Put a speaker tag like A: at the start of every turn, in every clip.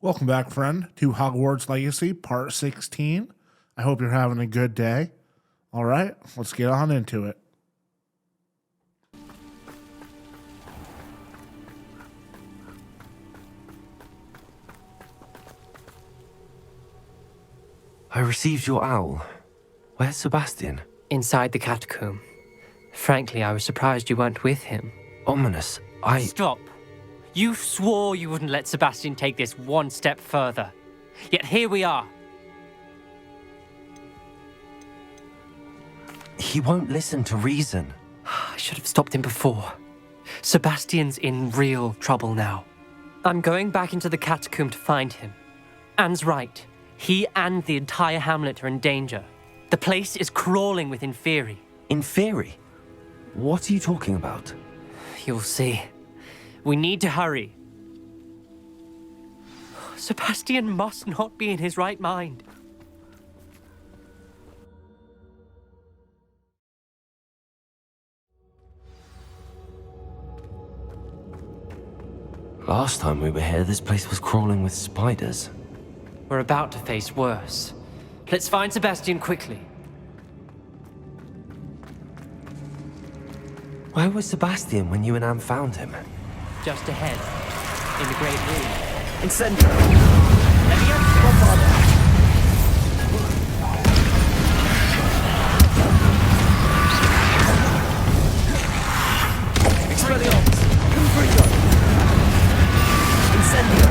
A: Welcome back, friend, to Hogwarts Legacy, Part 16. I hope you're having a good day. All right, let's get on into it.
B: I received your owl. Where's Sabastian?
C: Inside the catacomb. Frankly, I was surprised you weren't with him.
B: Ominous.
C: Stop. You swore you wouldn't let Sabastian take this one step further. Yet here we are.
B: He won't listen to reason.
C: I should have stopped him before. Sebastian's in real trouble now. I'm going back into the catacomb to find him. Anne's right. He and the entire hamlet are in danger. The place is crawling with Inferi.
B: Inferi? What are you talking about?
C: You'll see. We need to hurry. Sabastian must not be in his right mind.
B: Last time we were here, this place was crawling with spiders.
C: We're about to face worse. Let's find Sabastian quickly.
B: Where was Sabastian when you and Anne found him?
C: Just ahead, in the Great Room.
B: Incendio!
C: Let me up, Godfather!
B: Expelliarmus! Confringo! Incendio!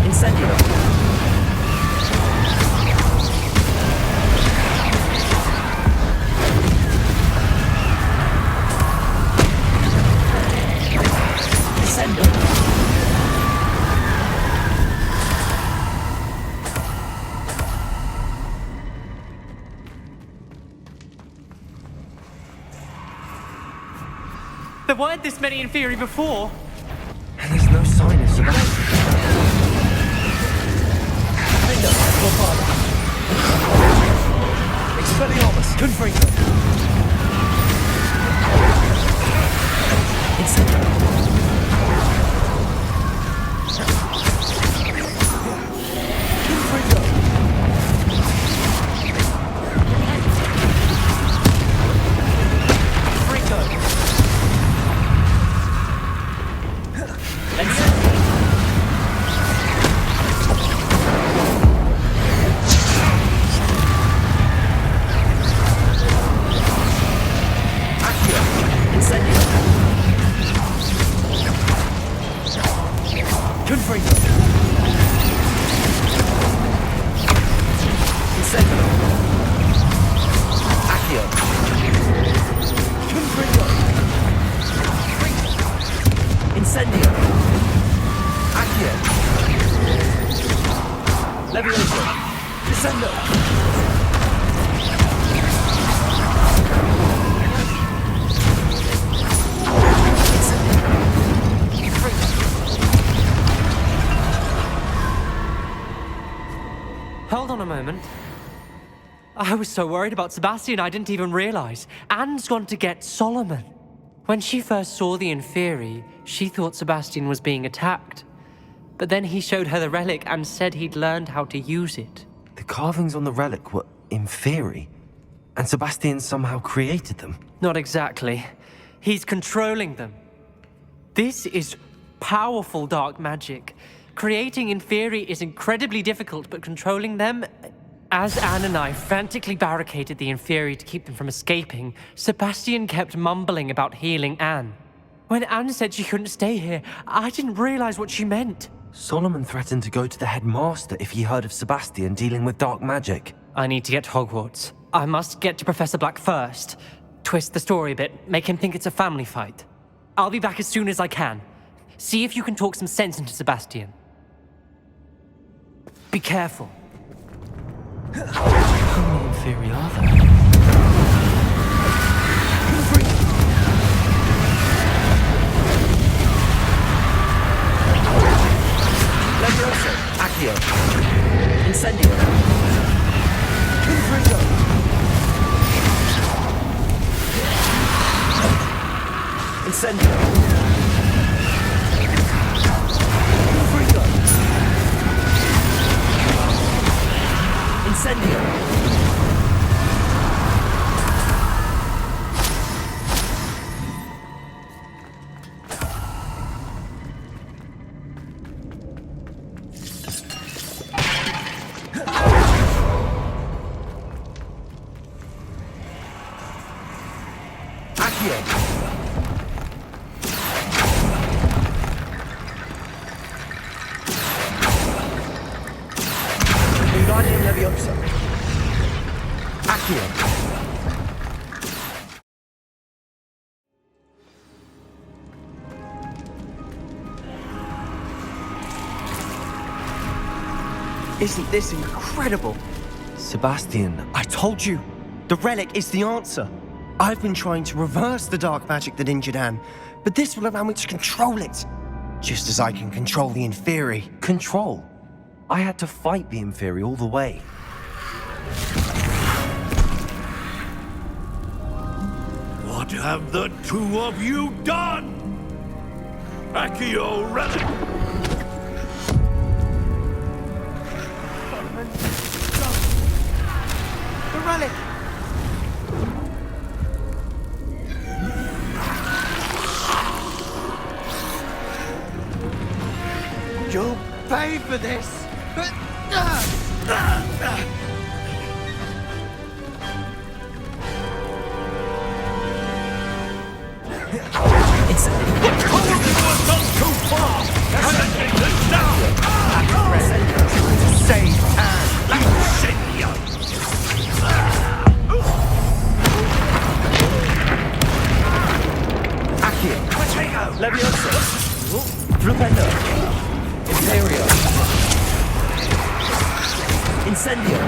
B: Incendio!
C: There weren't this many Inferi before.
B: And there's no sign of Sabastian. Expelliarmus! Confringo! Incendio! Confringo!
C: Hold on a moment. I was so worried about Sabastian I didn't even realize. Anne's gone to get Solomon. When she first saw the Inferi, she thought Sabastian was being attacked. But then he showed her the relic and said he'd learned how to use it.
B: The carvings on the relic were Inferi, and Sabastian somehow created them.
C: Not exactly. He's controlling them. This is powerful dark magic. Creating Inferi is incredibly difficult, but controlling them... As Anne and I frantically barricaded the Inferi to keep them from escaping, Sabastian kept mumbling about healing Anne. When Anne said she couldn't stay here, I didn't realize what she meant.
B: Solomon threatened to go to the headmaster if he heard of Sabastian dealing with dark magic.
C: I need to get to Hogwarts. I must get to Professor Black first. Twist the story a bit, make him think it's a family fight. I'll be back as soon as I can. See if you can talk some sense into Sabastian. Be careful.
B: How many Inferi are there? Levioso! Accio! Incendio! Confringo! Incendio. Confringo. Incendio. Wingardium Leviosa. Accio.
D: Isn't this incredible?
B: Sebastian,
D: I told you, the relic is the answer. I've been trying to reverse the dark magic that injured Anne, but this will allow me to control it. Just as I can control the Inferi.
B: control. I had to fight the Inferi all the way.
E: What have the two of you done? Accio Relic!
D: The relic! You'll pay for this!
B: It's
E: You've gone too far! Sending this down!
D: Save Anne!
E: Incendio!
D: Accio!
E: Potato!
D: Leviosa! Flupendo! Imperio! Incendio!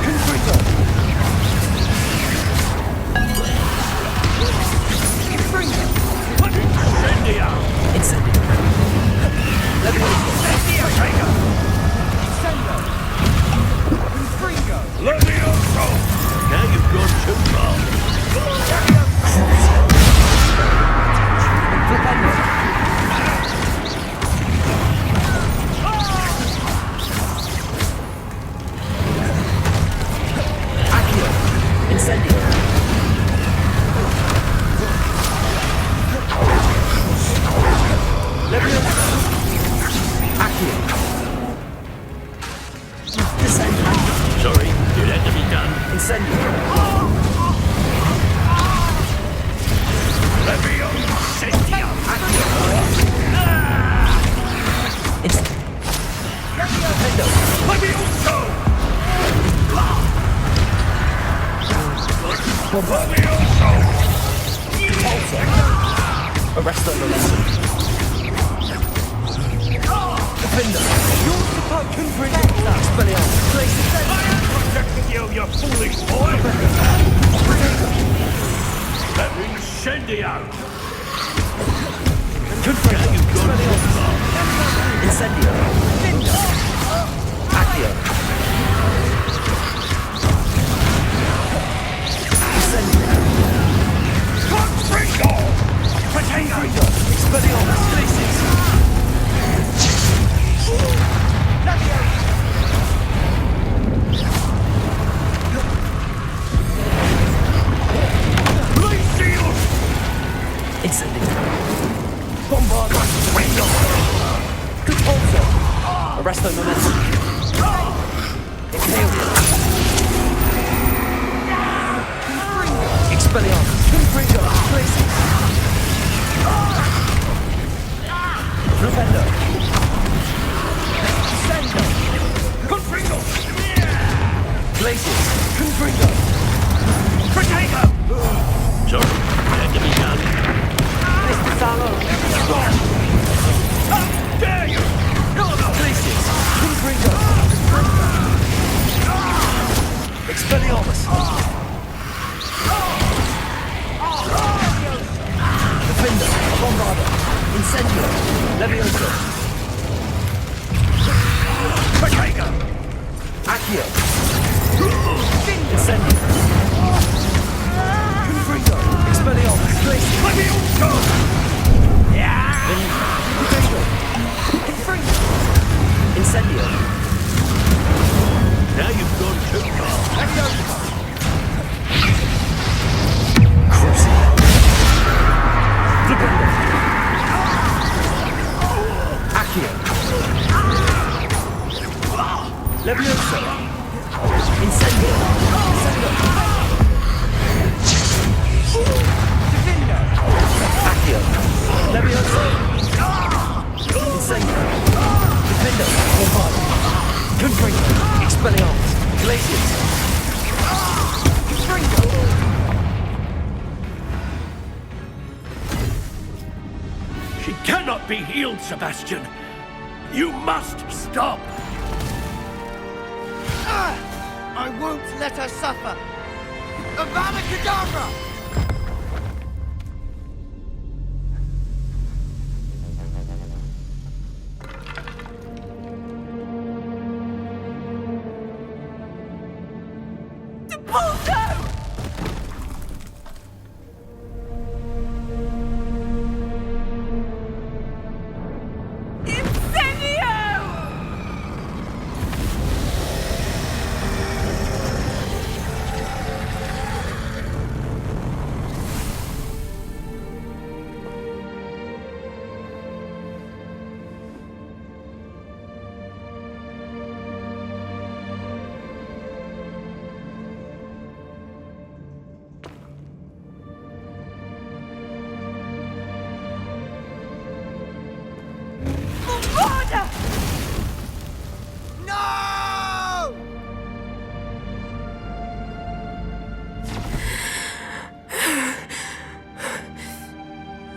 D: Confringo! Confringo!
E: Incendio!
B: Incendio.
D: Leviosa!
E: Potato!
D: Incendo! Confringo!
E: Levioso! Now you've gone too far.
D: Flupendo! Accio!
B: Incendio.
D: Leviosa! Accio! Descendo!
E: Sorry, it had to be done.
D: Incendio!
E: Levioso!
D: Flupendo!
E: Levioso!
D: Arresto Lorenzo! Defender! You're supposed to protect us! Expelliarmus!
E: I am protecting you, you foolish boy! Incendio! Now you've gone too far.
D: Incendio! Accio! Incendio!
E: Confringo! Potato!
D: Expelliarmus! Glacius!
E: Glacius!
B: Incendio.
D: Bombard!
E: Confringo!
D: Compulso! Arresto Momentum! Imperio! Expelliarmus! Confringo! Glacius! Flupendo! Sendo!
E: Confringo!
D: Glacius! Confringo!
E: Potato! Sorry, it had to be done.
D: Mr. Harlow!
E: How dare you!
D: Glacius! Confringo! Expelliarmus! Defender! Bombarda! Incendio! Levioso!
E: Potato!
D: Accio! Incendio!
E: be healed, Sebastian. You must stop.
D: I won't let her suffer! Avada Kedavra! No!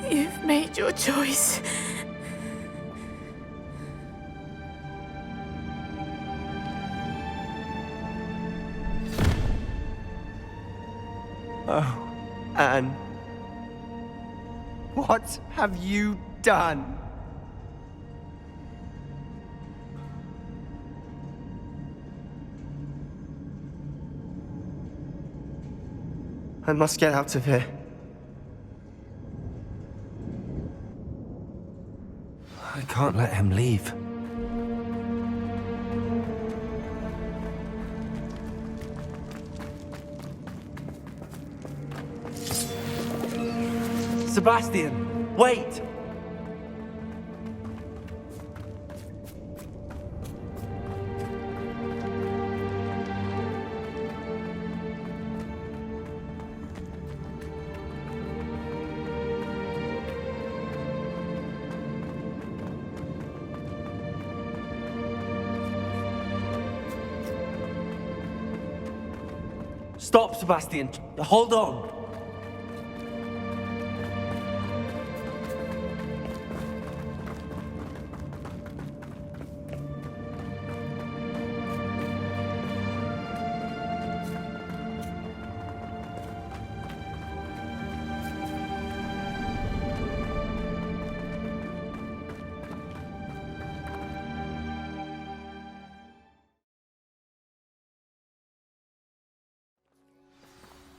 F: You've made your choice.
D: Oh, Anne. What have you done? I must get out of here.
B: I can't let him leave. Sebastian, wait! Stop, Sebastian. Hold on.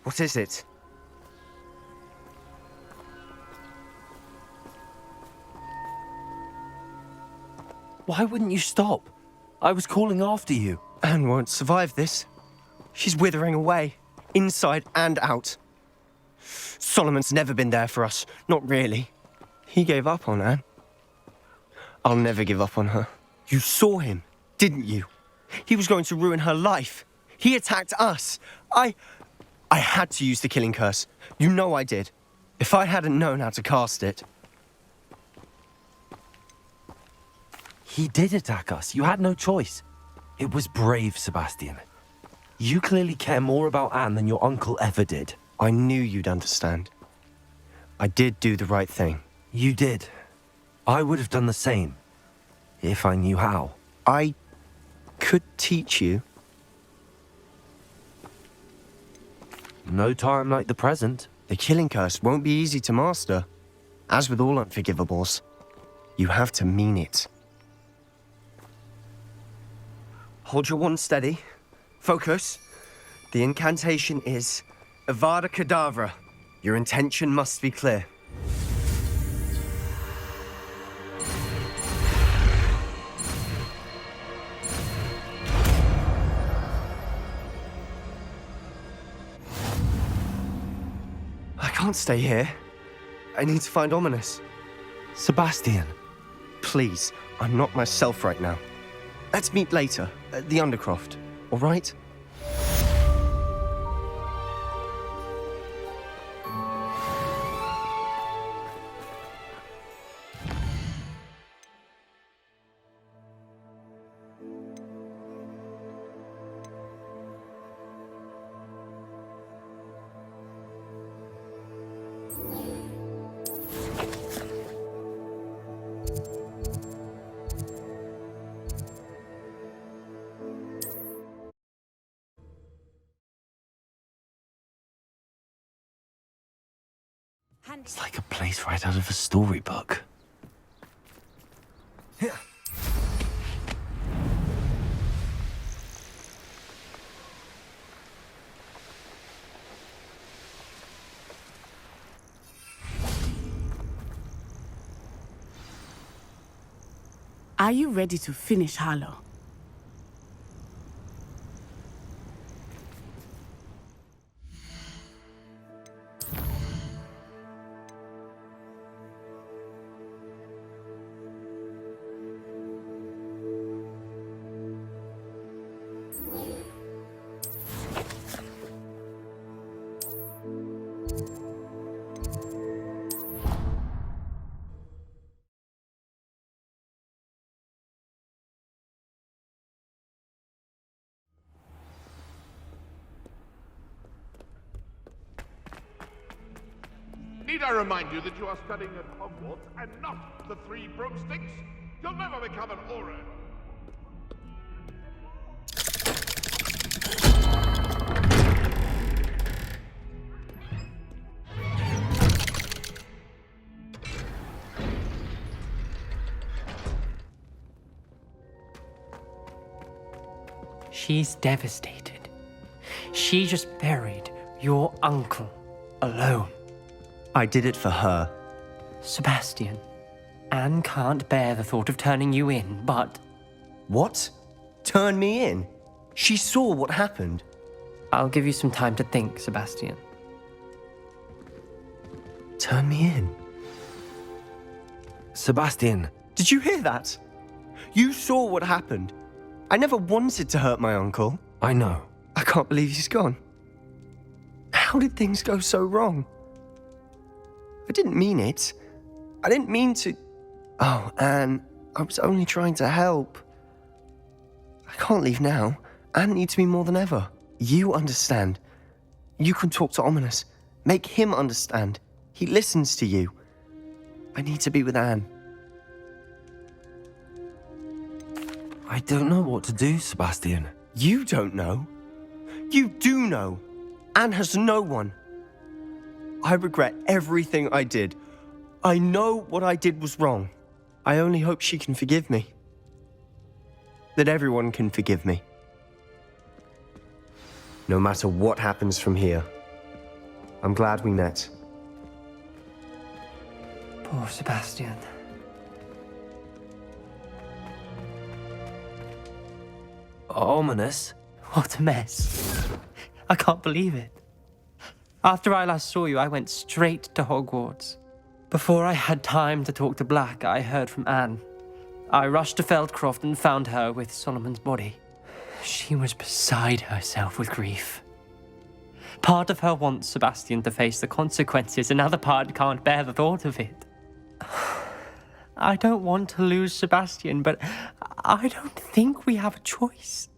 D: What is it?
B: Why wouldn't you stop? I was calling after you.
D: Anne won't survive this. She's withering away, inside and out. Solomon's never been there for us, not really. He gave up on Anne. I'll never give up on her. You saw him, didn't you? He was going to ruin her life. He attacked us. I had to use the killing curse. You know I did. If I hadn't known how to cast it...
B: He did attack us. You had no choice. It was brave, Sebastian. You clearly care more about Anne than your uncle ever did.
D: I knew you'd understand. I did do the right thing.
B: You did. I would have done the same, if I knew how.
D: I could teach you.
B: No time like the present.
D: The killing curse won't be easy to master. As with all unforgivables, you have to mean it. Hold your wand steady. Focus. The incantation is Avada Kedavra. Your intention must be clear. I can't stay here. I need to find Ominous.
B: Sebastian.
D: Please, I'm not myself right now. Let's meet later at the Undercroft, all right?
B: It's like a place right out of a storybook.
F: Are you ready to finish Harlow?
G: Need I remind you that you are studying at Hogwarts and not the Three Broomsticks? You'll never become an Auror.
C: She's devastated. She just buried your uncle alone.
D: I did it for her.
C: Sebastian, Anne can't bear the thought of turning you in, but
D: What? Turn me in? She saw what happened.
C: I'll give you some time to think, Sebastian.
D: Turn me in?
B: Sebastian,
D: Did you hear that? You saw what happened. I never wanted to hurt my uncle.
B: I know.
D: I can't believe he's gone. How did things go so wrong? I didn't mean it. I didn't mean to... Oh, Anne, I was only trying to help. I can't leave now. Anne needs me more than ever. You understand. You can talk to Ominous. Make him understand. He listens to you. I need to be with Anne.
B: I don't know what to do, Sebastian.
D: You don't know. You do know. Anne has no one. I regret everything I did. I know what I did was wrong. I only hope she can forgive me. That everyone can forgive me. No matter what happens from here. I'm glad we met.
C: Poor Sebastian.
B: Ominous?
C: What a mess. I can't believe it. After I last saw you, I went straight to Hogwarts. Before I had time to talk to Black, I heard from Anne. I rushed to Feldcroft and found her with Solomon's body. She was beside herself with grief. Part of her wants Sebastian to face the consequences, another part can't bear the thought of it. I don't want to lose Sebastian, but I don't think we have a choice.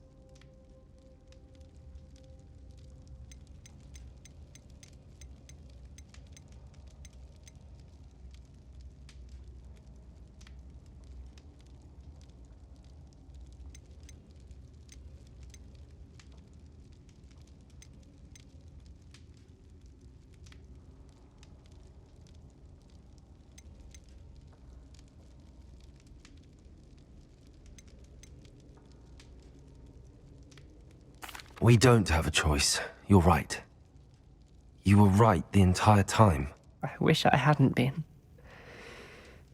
B: We don't have a choice. You're right. You were right the entire time.
C: I wish I hadn't been.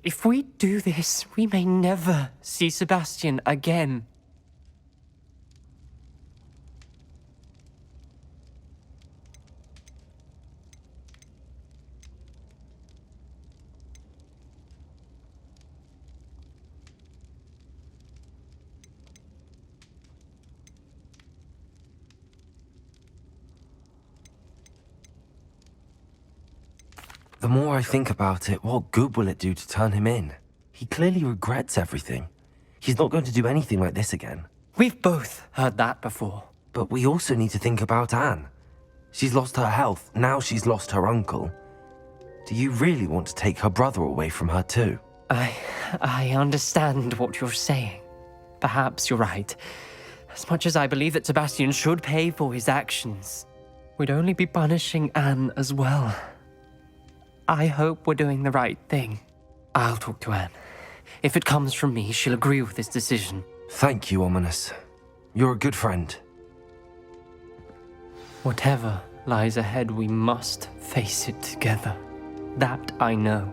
C: If we do this, we may never see Sebastian again.
B: The more I think about it, what good will it do to turn him in? He clearly regrets everything. He's not going to do anything like this again.
C: We've both heard that before.
B: But we also need to think about Anne. She's lost her health, now she's lost her uncle. Do you really want to take her brother away from her too?
C: I understand what you're saying. Perhaps you're right. As much as I believe that Sebastian should pay for his actions, we'd only be punishing Anne as well. I hope we're doing the right thing. I'll talk to Anne. If it comes from me, she'll agree with this decision.
B: Thank you, Ominous. You're a good friend.
C: Whatever lies ahead, we must face it together. That I know.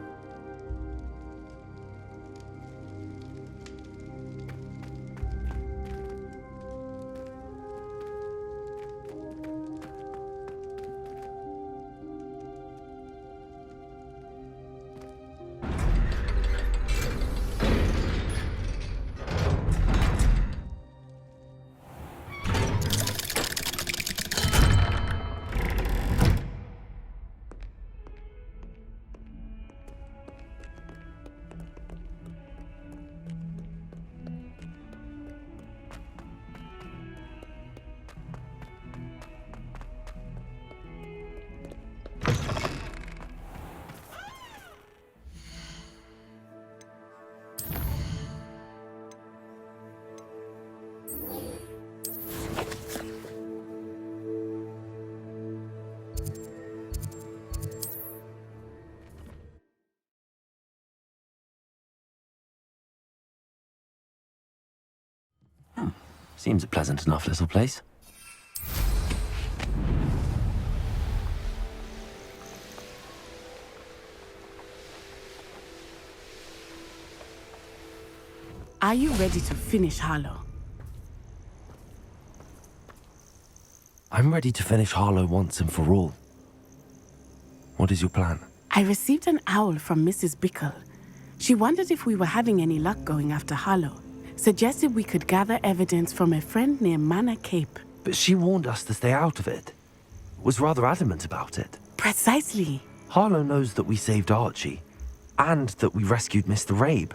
B: Seems a pleasant enough little place.
F: Are you ready to finish Harlow?
B: I'm ready to finish Harlow once and for all. What is your plan?
F: I received an owl from Mrs. Bickle. She wondered if we were having any luck going after Harlow. Suggested we could gather evidence from a friend near Manor Cape.
B: But she warned us to stay out of it. Was rather adamant about it.
F: Precisely.
B: Harlow knows that we saved Archie, and that we rescued Mr. Rabe.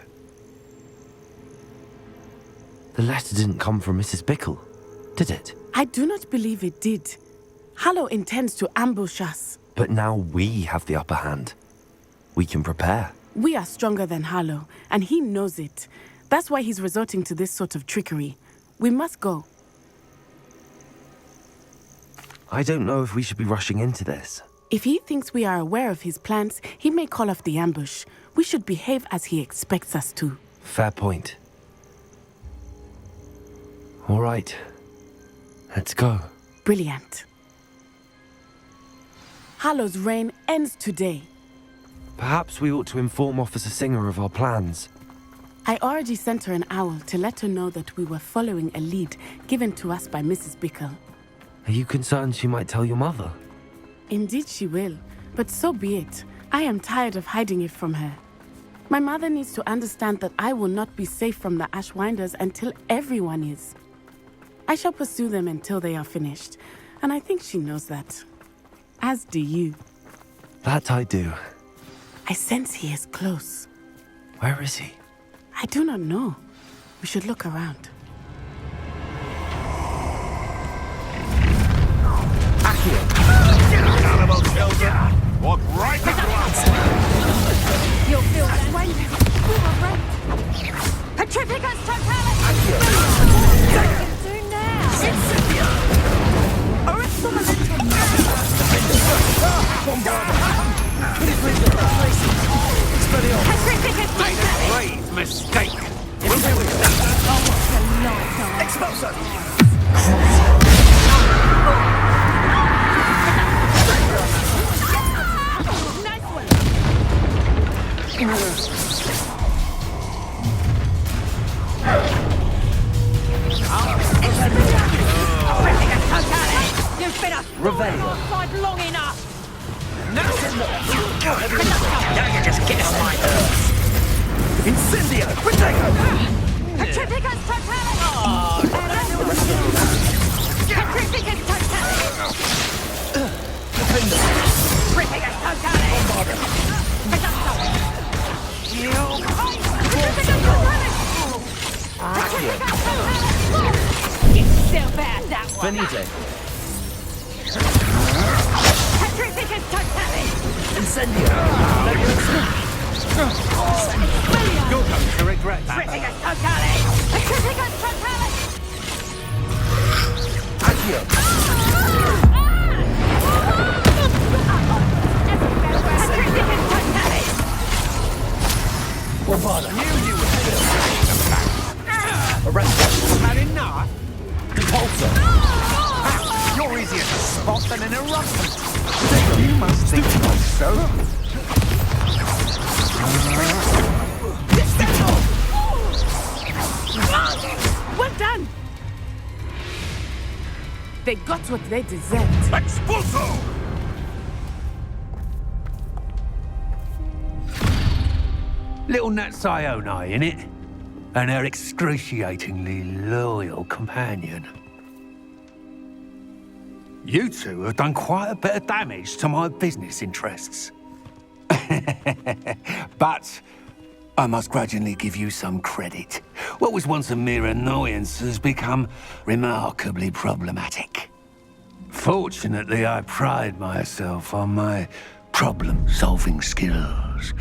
B: The letter didn't come from Mrs. Bickle, did it?
F: I do not believe it did. Harlow intends to ambush us.
B: But now we have the upper hand. We can prepare.
F: We are stronger than Harlow, and he knows it. That's why he's resorting to this sort of trickery. We must go.
B: I don't know if we should be rushing into this.
F: If he thinks we are aware of his plans, he may call off the ambush. We should behave as he expects us to.
B: Fair point. All right. Let's go.
F: Brilliant. Harlow's reign ends today.
B: Perhaps we ought to inform Officer Singer of our plans.
F: I already sent her an owl to let her know that we were following a lead given to us by Mrs. Bickle.
B: Are you concerned she might tell your mother?
F: Indeed she will, but so be it. I am tired of hiding it from her. My mother needs to understand that I will not be safe from the Ashwinders until everyone is. I shall pursue them until they are finished, and I think she knows that. As do you.
B: That I do.
F: I sense he is close.
B: Where is he?
F: I do not know. We should look around.
G: Cannibal children! Walk right into us!
H: You'll feel that way. We were right. Petrificus totalis! What can you do now? Earth Petrificus totalis!
E: Grave mistake.
H: Nice one! You've been a thorn on side long enough!
E: Now you just get on my nerves. Incendio! Protego!
H: Petrificus totalis! Petrificus totalis! Petrificus totalis! It's still bad, that one!
B: Benito.
H: Petrificus totalis!
B: Incendio.
E: You're going to regret that.
H: Petrificus totalis! Petrificus totalis!
B: Accio.
H: Petrificus totalis!
I: You must think so.
F: Well done! They got what they deserved.
G: Expulso!
E: Little Nat Sioni, innit? And her excruciatingly loyal companion. You two have done quite a bit of damage to my business interests. But I must grudgingly give you some credit. What was once a mere annoyance has become remarkably problematic. Fortunately, I pride myself on my problem-solving skills.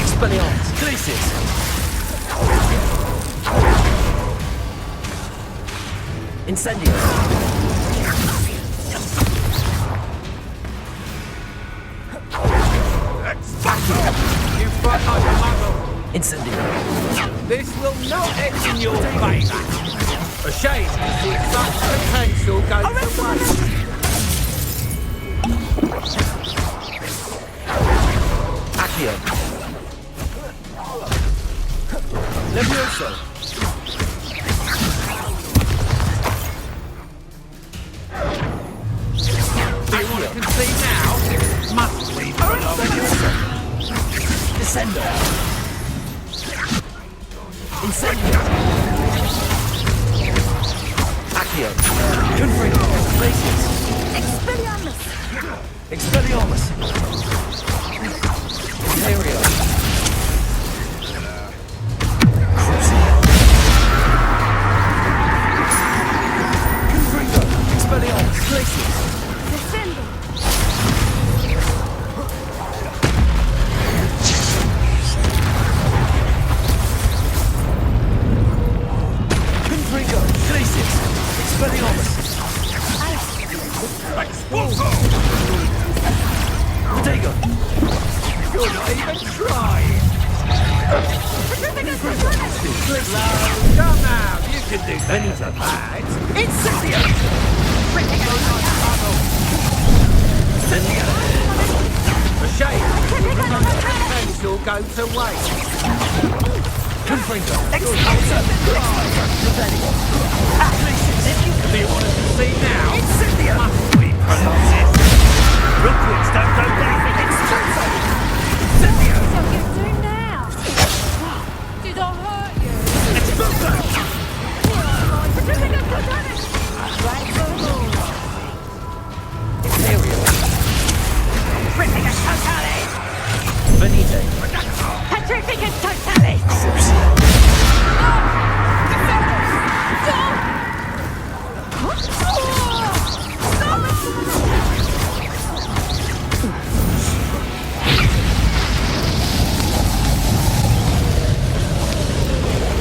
B: Expelliarmus. Glacius. Incendio.
E: You fight like a muggle.
B: Incendio.
E: This will not end in your favour. A shame to see such potential go to waste.
B: Accio. Levioso.
E: You want to concede now? Must we?
B: Descendo. Incendio. Accio. Confringo. Glacius.
H: Expelliarmus!
B: Expelliarmus. Imperio. Confringo. Expelliarmus. Glacius.
H: Descendo!
B: Confringo. Glacius. Expelliarmus.
G: Expulso!
B: Protego.
E: You're not even trying. Come now, you can do better than that.
B: Incendio. Incendio.
E: A shame. Potential go to waste.
B: Confringo. Expulso.
E: Do you want to see now?
B: Incendio.
E: Must we pronounce it? Rookwoods don't go down.
B: Expulso. Incendio.
H: What you do now? Did I hurt you?
B: Expulso.
H: Right for the Lord.
B: Imperio.
H: Petrificus Totalis!
B: Venite.
H: Petrificus Totalis!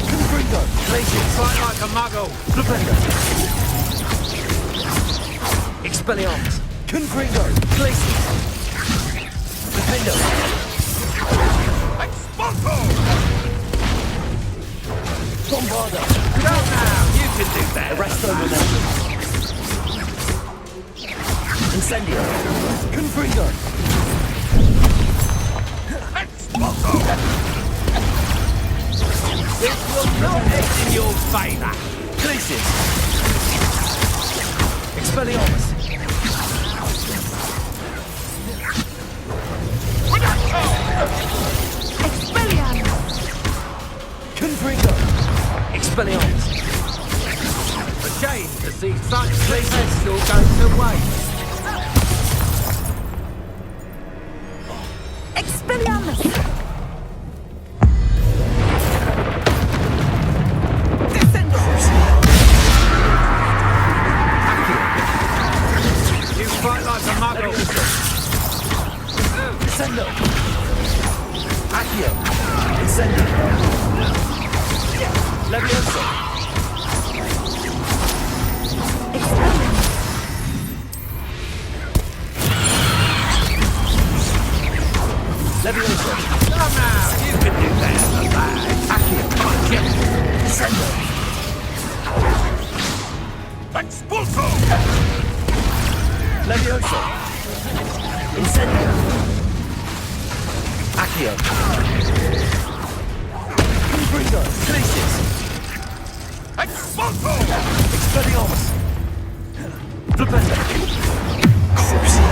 B: Confringo. Glacius.
E: Fight like a muggle.
B: Flipendo. Expelliarmus. Confringo. Glacius. Flipendo.
G: Expulso!
B: Bombarda.
E: Go now, you can do better.
B: Arresto Momentum. Incendio. Confringo.
G: Expulso!
E: This will not end in your favour.
B: Glacius. Expelliarmus.
H: Expelliarmus!
B: Confringo. Expelliarmus.
E: A shame to see such potential go to waste.
H: Expelliarmus!
E: You fight like a muggle.
B: Descendo. Accio. Incendio. Levioso. Levioso.
E: Come now! You can do better than that.
B: Accio.
E: Come on, get it.
B: Descendo.
E: Expulso!
B: Levioso. Incendio. Accio. Confringo. Crisis.
E: Expulso!
B: Expelliarmus. Flipendo. Crucio.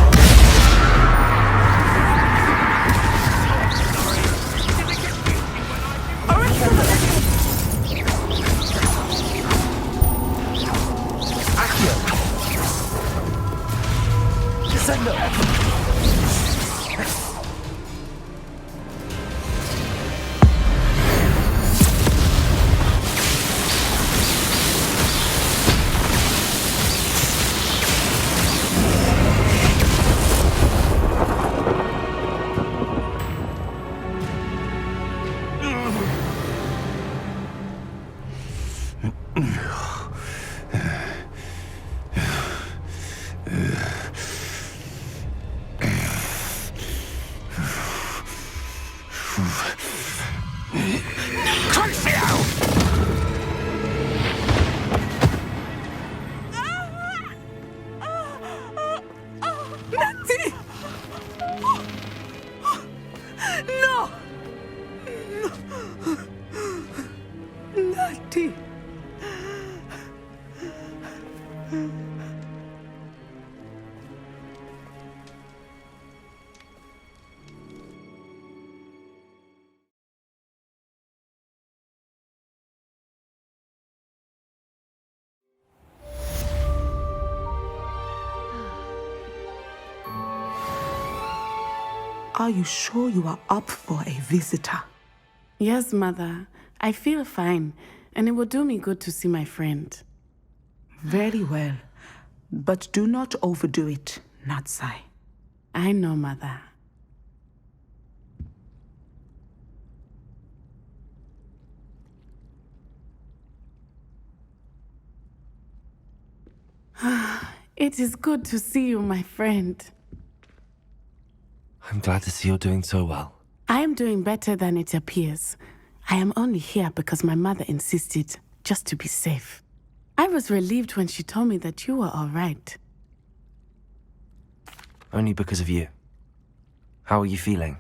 B: Accio. Descendo.
F: Natty! No! Natty!
J: Are you sure you are up for a visitor?
F: Yes, Mother. I feel fine, and it will do me good to see my friend.
J: Very well. But do not overdo it, Natsai.
F: I know, Mother. It is good to see you, my friend.
B: I'm glad to see you're doing so well.
F: I am doing better than it appears. I am only here because my mother insisted, just to be safe. I was relieved when she told me that you were all right.
B: Only because of you. How are you feeling?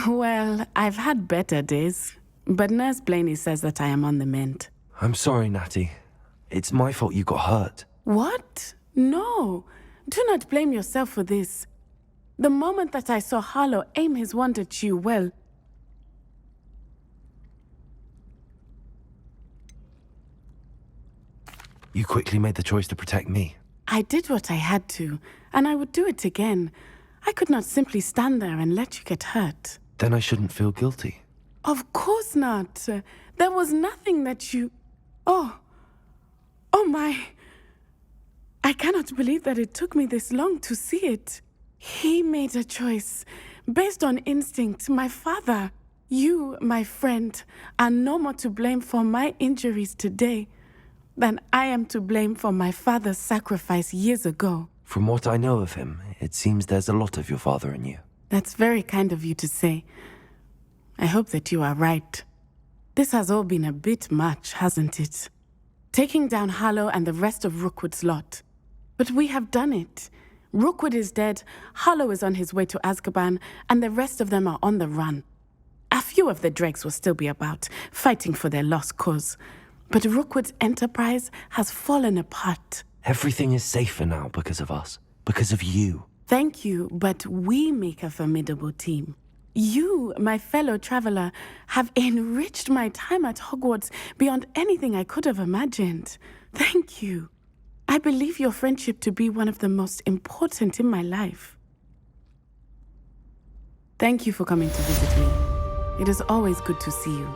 F: Well, I've had better days, but Nurse Blaney says that I am on the mend.
B: I'm sorry, Natty. It's my fault you got hurt.
F: What? No. Do not blame yourself for this. The moment that I saw Harlow aim his wand at you, well...
B: You quickly made the choice to protect me.
F: I did what I had to, and I would do it again. I could not simply stand there and let you get hurt.
B: Then I shouldn't feel guilty.
F: Of course not. There was nothing that you... Oh my... I cannot believe that it took me this long to see it. He made a choice based on instinct. My father, you, my friend, are no more to blame for my injuries today than I am to blame for my father's sacrifice years ago.
B: From what I know of him, it seems there's a lot of your father in you.
F: That's very kind of you to say. I hope that you are right. This has all been a bit much, hasn't it? Taking down Harlow and the rest of Rookwood's lot. But we have done it. Rookwood is dead, Harlow is on his way to Azkaban, and the rest of them are on the run. A few of the dregs will still be about, fighting for their lost cause. But Rookwood's enterprise has fallen apart.
B: Everything is safer now because of us. Because of you.
F: Thank you, but we make a formidable team. You, my fellow traveler, have enriched my time at Hogwarts beyond anything I could have imagined. Thank you. I believe your friendship to be one of the most important in my life. Thank you for coming to visit me. It is always good to see you.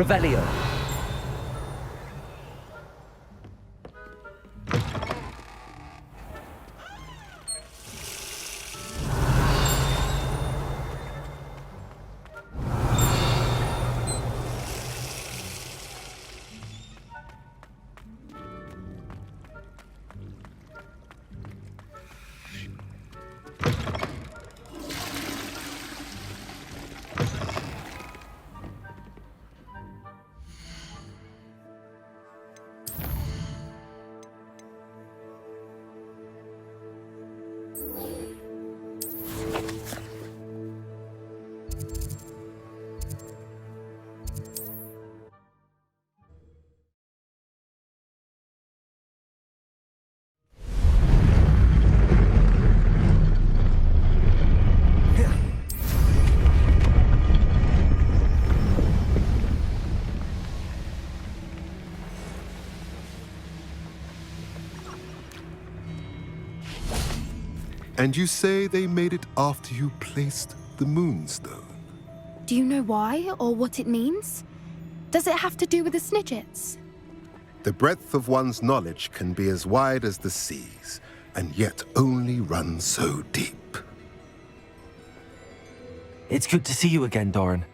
B: Revelio.
K: And you say they made it after you placed the Moonstone?
H: Do you know why or what it means? Does it have to do with the Snidgets?
K: The breadth of one's knowledge can be as wide as the seas, and yet only run so deep.
B: It's good to see you again, Doran.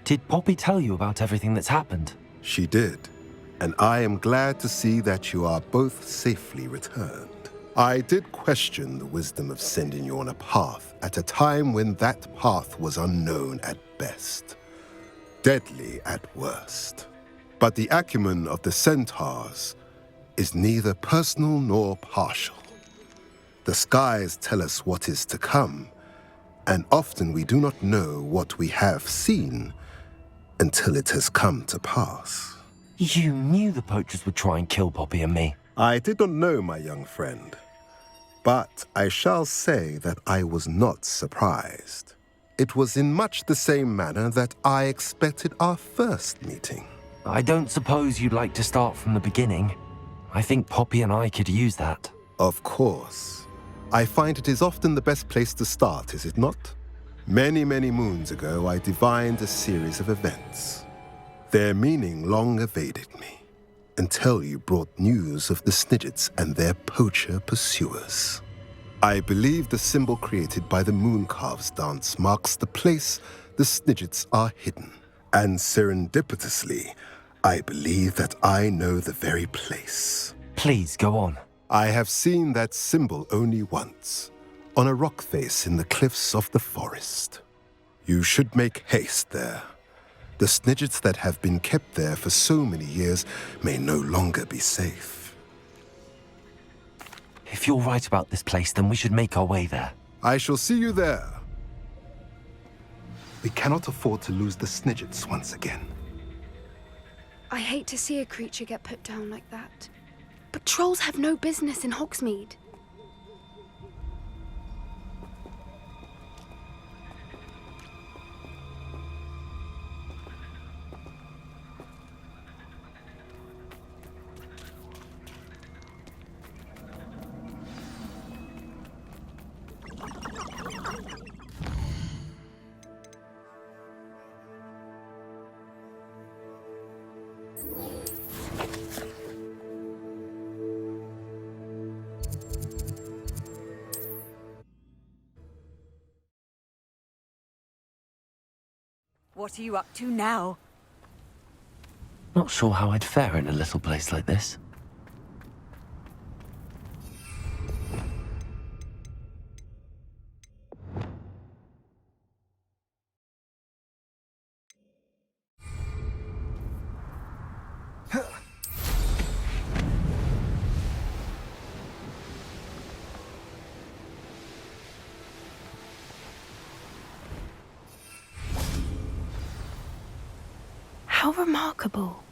B: Did Poppy tell you about everything that's happened?
K: She did, and I am glad to see that you are both safely returned. I did question the wisdom of sending you on a path at a time when that path was unknown at best, deadly at worst. But the acumen of the centaurs is neither personal nor partial. The skies tell us what is to come, and often we do not know what we have seen until it has come to pass.
B: You knew the poachers would try and kill Poppy and me.
K: I did not know, my young friend, but I shall say that I was not surprised. It was in much the same manner that I expected our first meeting.
B: I don't suppose you'd like to start from the beginning. I think Poppy and I could use that.
K: Of course. I find it is often the best place to start, is it not? Many, many moons ago, I divined a series of events. Their meaning long evaded me, until you brought news of the Snidgets and their poacher pursuers. I believe the symbol created by the Mooncalves dance marks the place the Snidgets are hidden. And serendipitously, I believe that I know the very place.
B: Please, go on.
K: I have seen that symbol only once, on a rock face in the cliffs of the forest. You should make haste there. The Snidgets that have been kept there for so many years may no longer be safe.
B: If you're right about this place, then we should make our way there.
K: I shall see you there. We cannot afford to lose the Snidgets once again.
H: I hate to see a creature get put down like that. But trolls have no business in Hogsmeade.
L: What are you up to now?
B: Not sure how I'd fare in a little place like this.
H: How remarkable.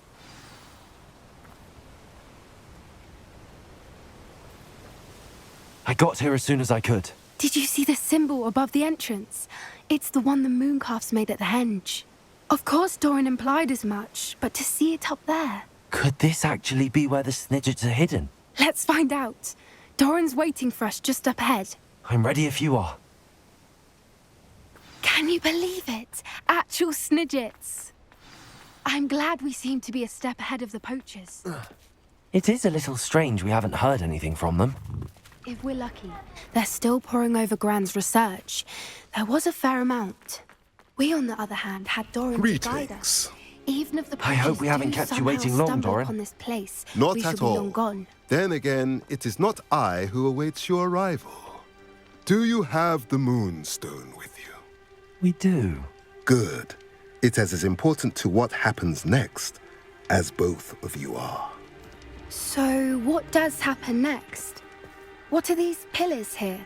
B: I got here as soon as I could.
H: Did you see the symbol above the entrance? It's the one the Mooncalves made at the henge. Of course Doran implied as much, but to see it up there...
B: Could this actually be where the Snidgets are hidden?
H: Let's find out. Doran's waiting for us just up ahead.
B: I'm ready if you are.
H: Can you believe it? Actual Snidgets. I'm glad we seem to be a step ahead of the poachers.
B: It is a little strange we haven't heard anything from them.
H: If we're lucky, they're still poring over Gran's research. There was a fair amount. We, on the other hand, had Doran to guide us. Even if the
B: I hope
H: poachers
B: we haven't
H: do
B: kept you
H: somehow
B: waiting long,
H: stumble
B: Doran.
H: upon this place,
K: Not
H: we should
K: at
H: be
K: all.
H: long gone.
K: Then again, it is not I who awaits your arrival. Do you have the Moonstone with you?
B: We do.
K: Good. It is as important to what happens next as both of you are.
H: So, what does happen next? What are these pillars here?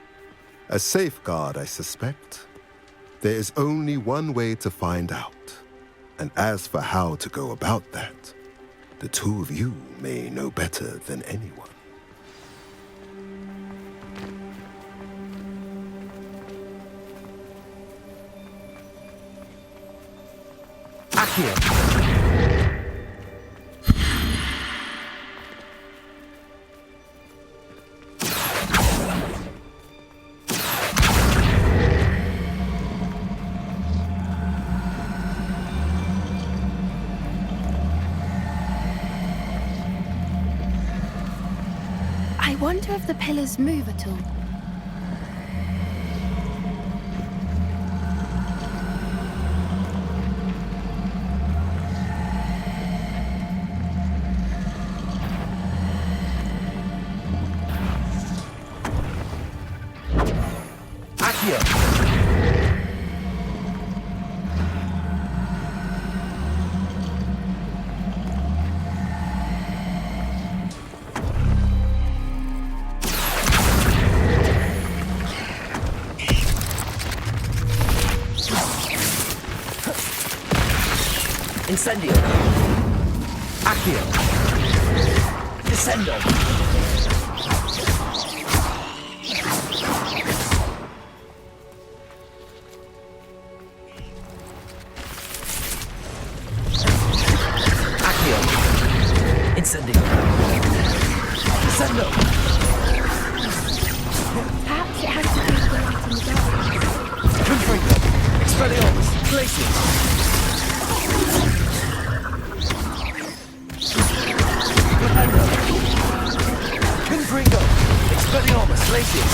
K: A safeguard, I suspect. There is only one way to find out. And as for how to go about that, the two of you may know better than anyone.
B: Accio!
H: I wonder if the pillars move at all.
B: Accio! Incendio! Accio! Descendo! Accio! Incendio! Descendo!
H: Perhaps it has to do with the light in the dark.
B: Confringo! Expelliarmus! Glacius! Confringo! Expelliarmus! Glacius!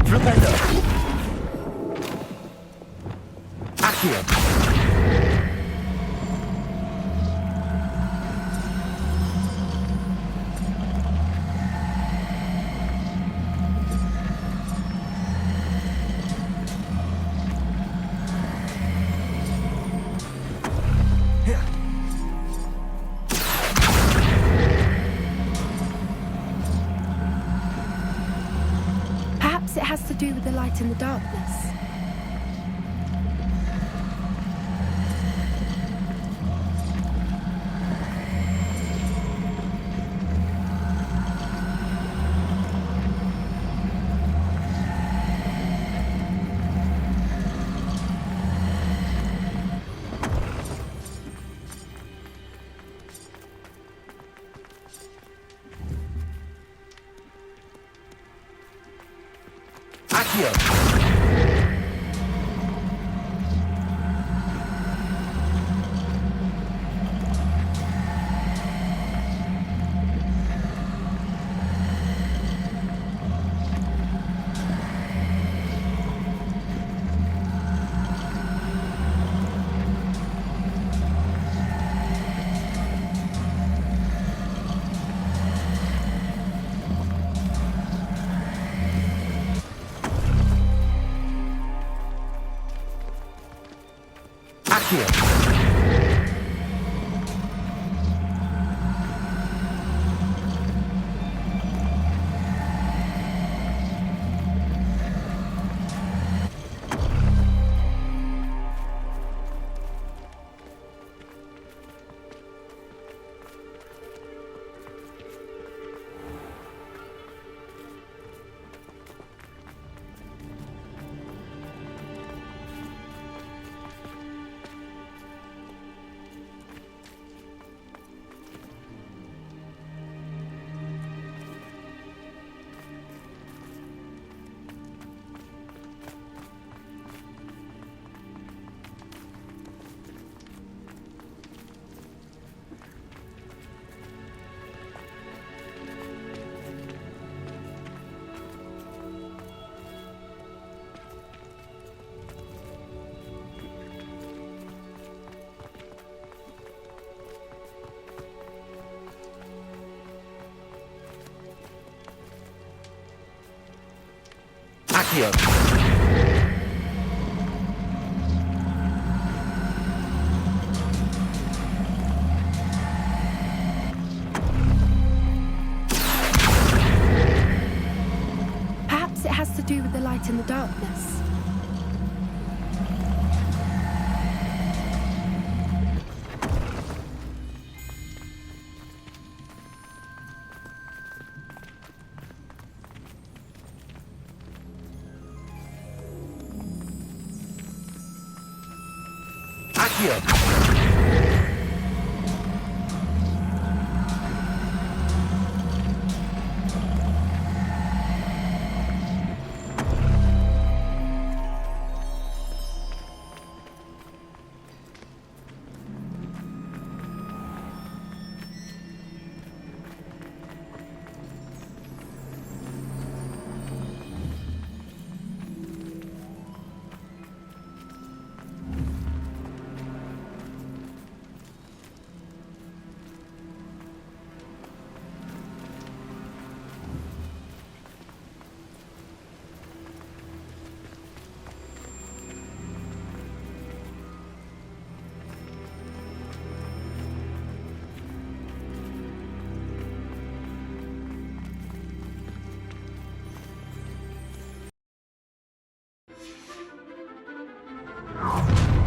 B: Flipendo! Accio!
H: Perhaps it has to do with the light in the darkness.
B: Accio! Accio! Accio.
H: Perhaps it has to do with the light in the darkness.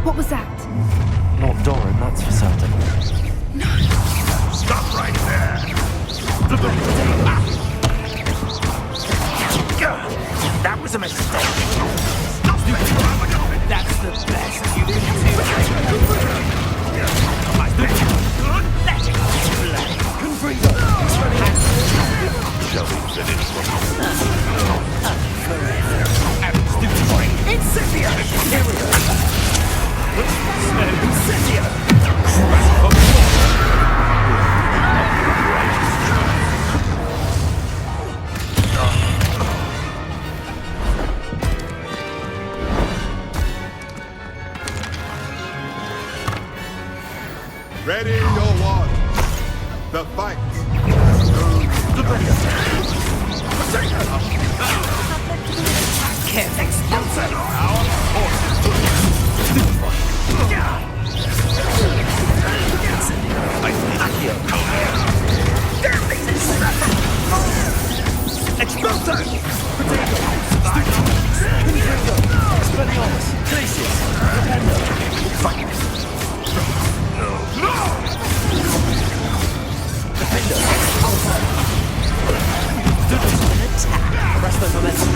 H: What was that?
B: Not Doran, that's for certain.
G: Stop right there!
B: That was a mistake.
M: That's the best you can do. Let it play.
B: Confringo.
G: Shall we finish
M: Incendio! Here we go. Incendio!
K: Ready your one. The fight.
M: Can't expulsor our Expulsor!
C: Arrest the momentum.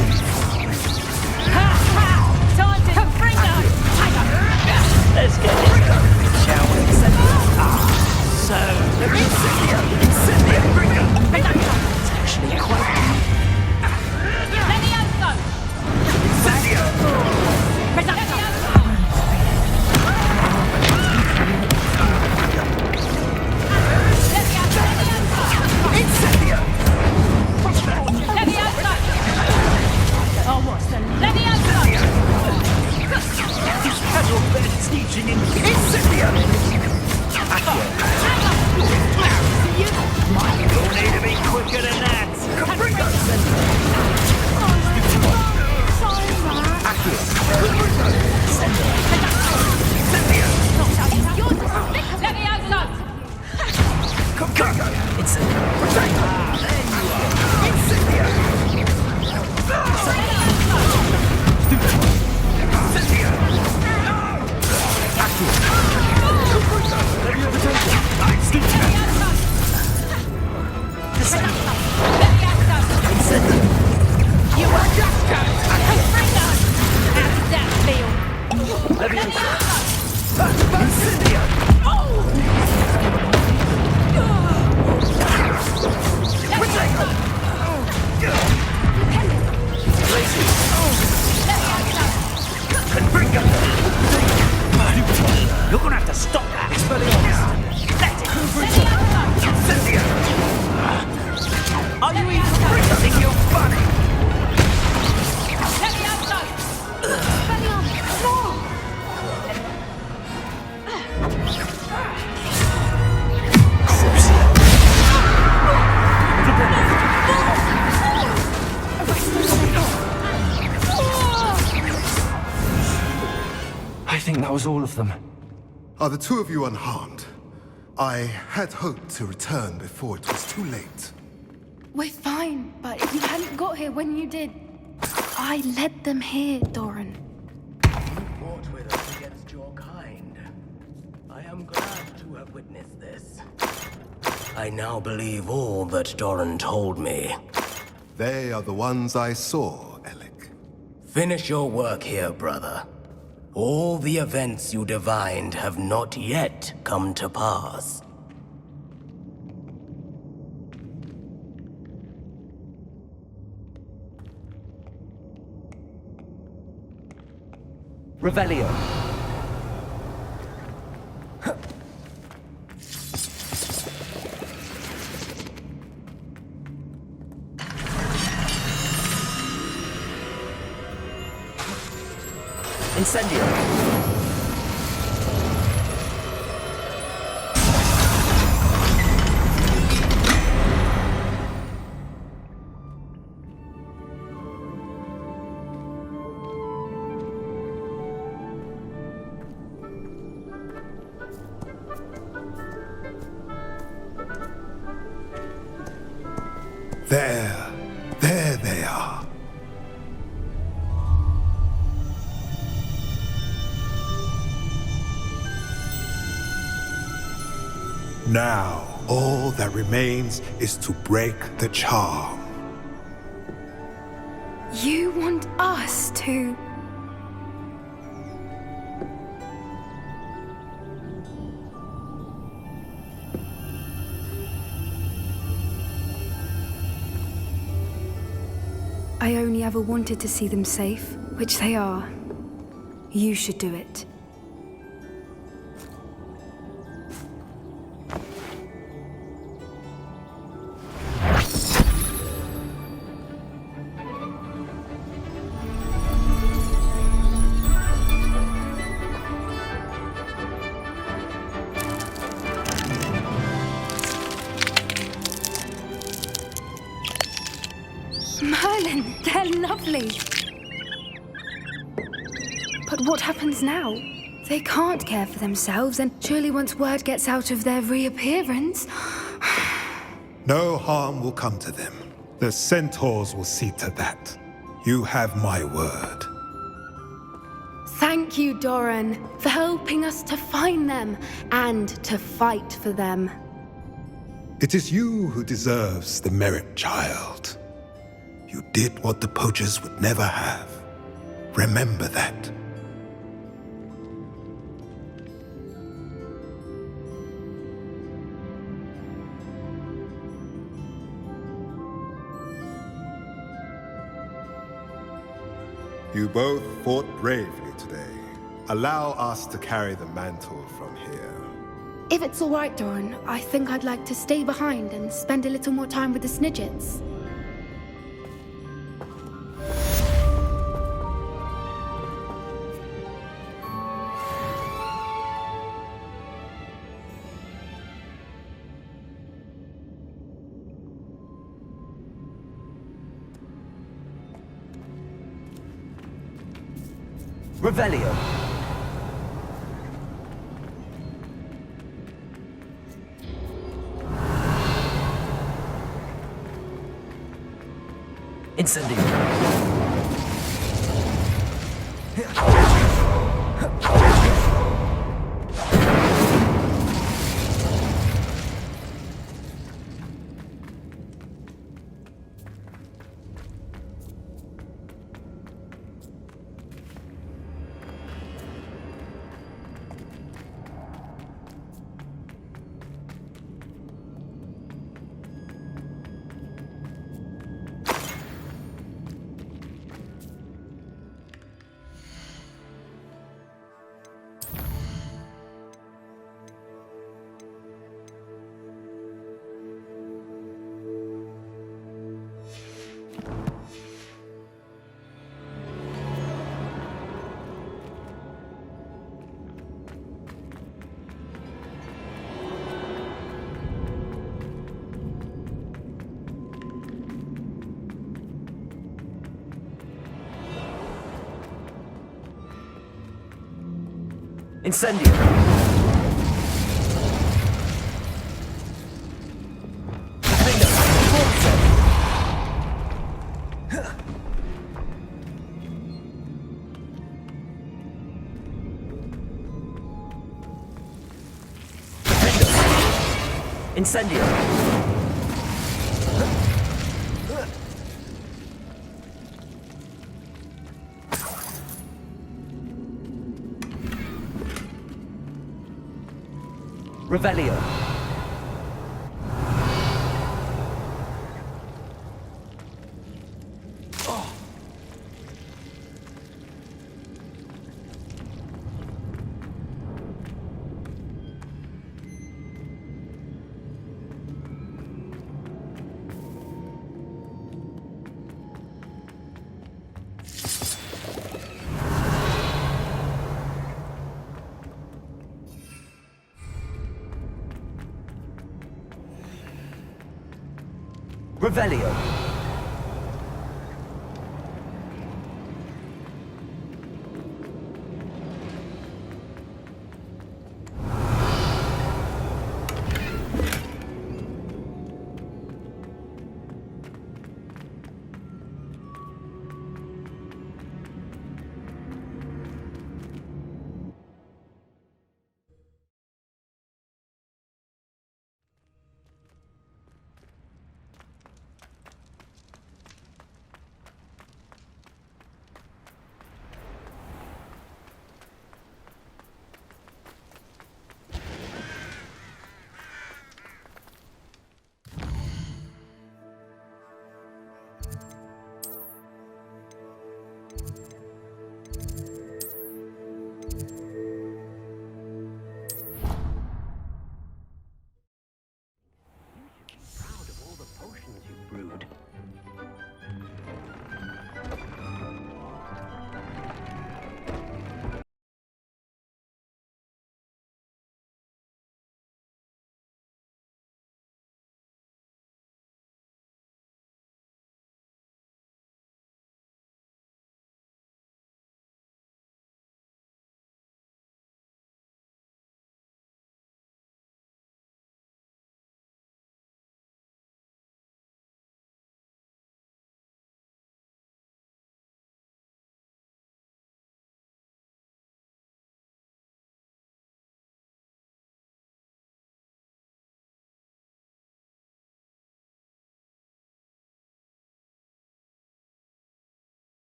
L: Time to Confringo!
M: Let's get this going, shall we? So... Incendio! It's actually quite...
L: Levioso!
M: Incendio! Incendio!
L: Almost. Levioso!
M: This casual bed is teaching in Incendio! You'll need to be quicker than that! Confringo!
L: You are just Confringo! How does that feel?
M: You're gonna have to stop that! Let it! Are you even freezing your bunny?
B: I think that was all of them.
K: Are the two of you unharmed? I had hoped to return before it was too late.
H: We're fine, but you hadn't got here when you did. I led them here, Doran.
N: You fought with us against your kind. I am glad to have witnessed this. I now believe all that Doran told me.
K: They are the ones I saw, Alec.
N: Finish your work here, brother. All the events you divined have not yet come to pass.
B: Revelio. Incendio.
K: There they are. Now, all that remains is to break the charm.
H: You want us to... I only ever wanted to see them safe, which they are. You should do it. Merlin, they're lovely. But what happens now? They can't care for themselves, and surely once word gets out of their reappearance...
K: No harm will come to them. The centaurs will see to that. You have my word.
H: Thank you, Doran, for helping us to find them and to fight for them.
K: It is you who deserves the merit, child. You did what the poachers would never have. Remember that. You both fought bravely today. Allow us to carry the mantle from here.
H: If it's all right, Doran, I think I'd like to stay behind and spend a little more time with the Snidgets.
B: Revelio. Incendio. Incendio! Incendio! Revelio! Revelio!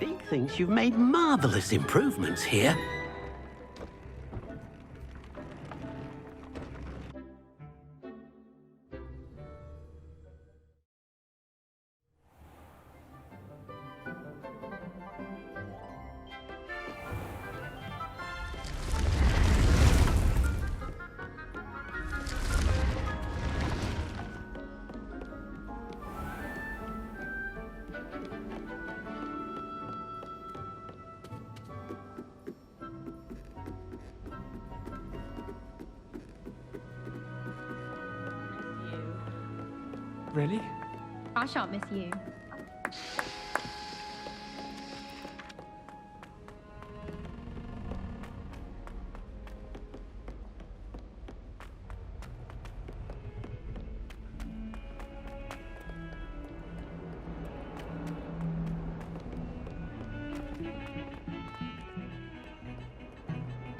M: Big thinks you've made marvelous improvements here.
C: Really?
O: I shan't miss you.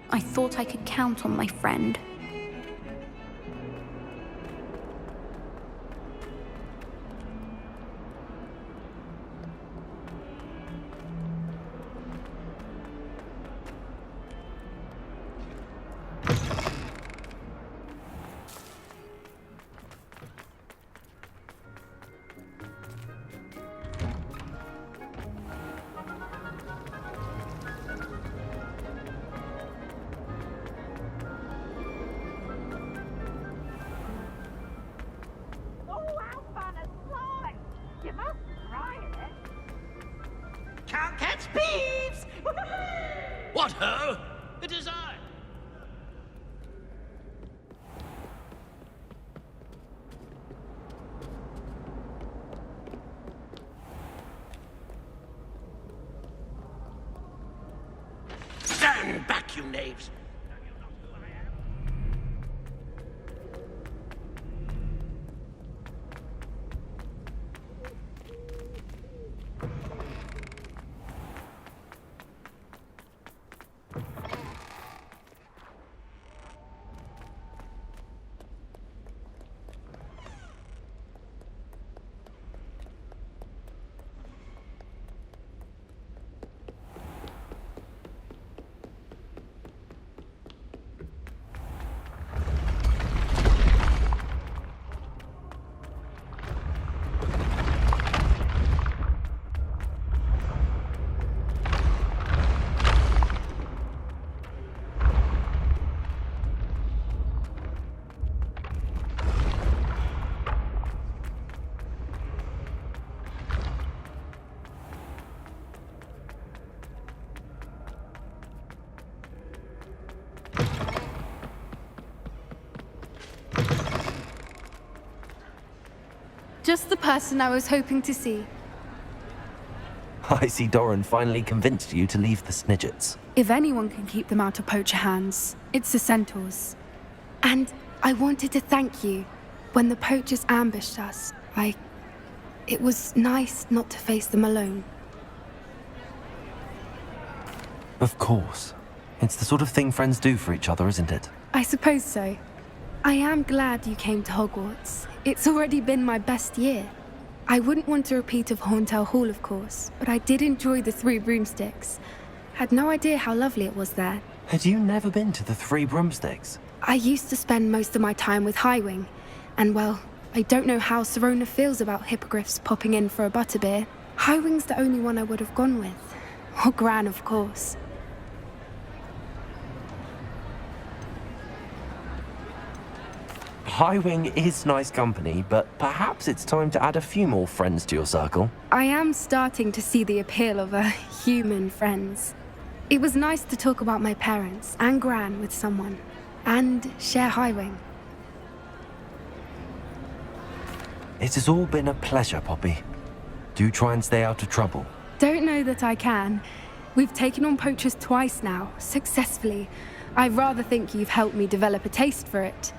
H: I thought I could count on my friend.
M: Can't catch thieves! What ho? It is I! Stand back, you knaves!
H: Just the person I was hoping to see.
B: I see Doran finally convinced you to leave the Snidgets.
H: If anyone can keep them out of poacher hands, it's the centaurs. And I wanted to thank you. When the poachers ambushed us, it was nice not to face them alone.
B: Of course. It's the sort of thing friends do for each other, isn't it?
H: I suppose so. I am glad you came to Hogwarts. It's already been my best year. I wouldn't want a repeat of Horntail Hall, of course, but I did enjoy the Three Broomsticks. Had no idea how lovely it was there.
B: Had you never been to the Three Broomsticks?
H: I used to spend most of my time with Highwing, and well, I don't know how Serona feels about hippogriffs popping in for a butterbeer. Highwing's the only one I would have gone with. Or Gran, of course.
B: Highwing is nice company, but perhaps it's time to add a few more friends to your circle.
H: I am starting to see the appeal of human friends. It was nice to talk about my parents and Gran with someone, and share Highwing.
B: It has all been a pleasure, Poppy. Do try and stay out of trouble.
H: Don't know that I can. We've taken on poachers twice now, successfully. I rather think you've helped me develop a taste for it.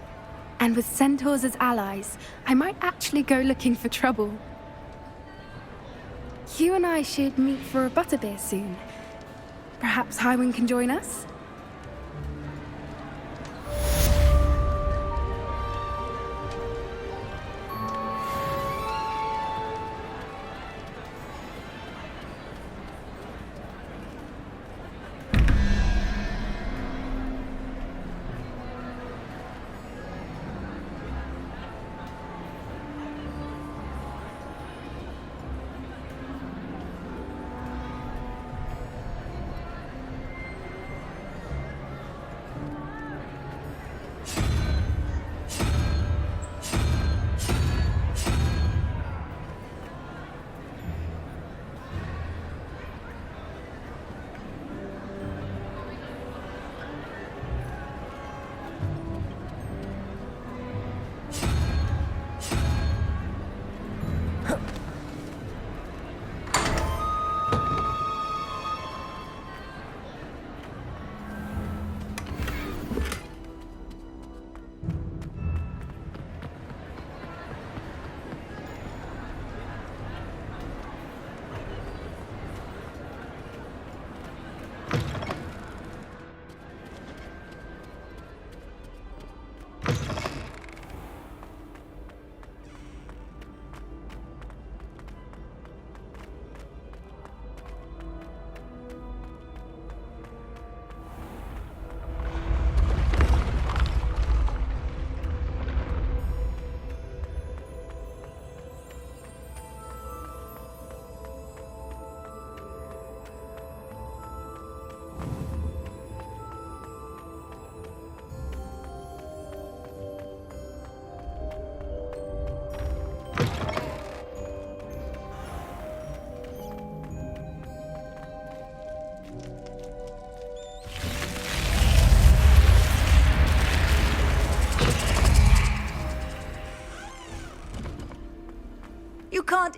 H: And with centaurs as allies, I might actually go looking for trouble. You and I should meet for a butterbeer soon. Perhaps Highwing can join us?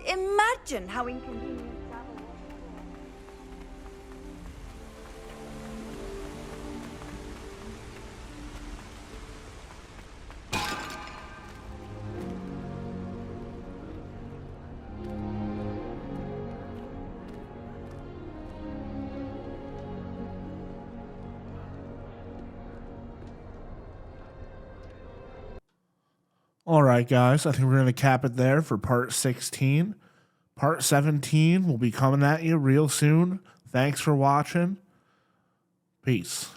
P: Imagine how inconvenient that would be.
A: All right, guys. I think we're going to cap it there for part 16. Part 17 will be coming at you real soon. Thanks for watching. Peace.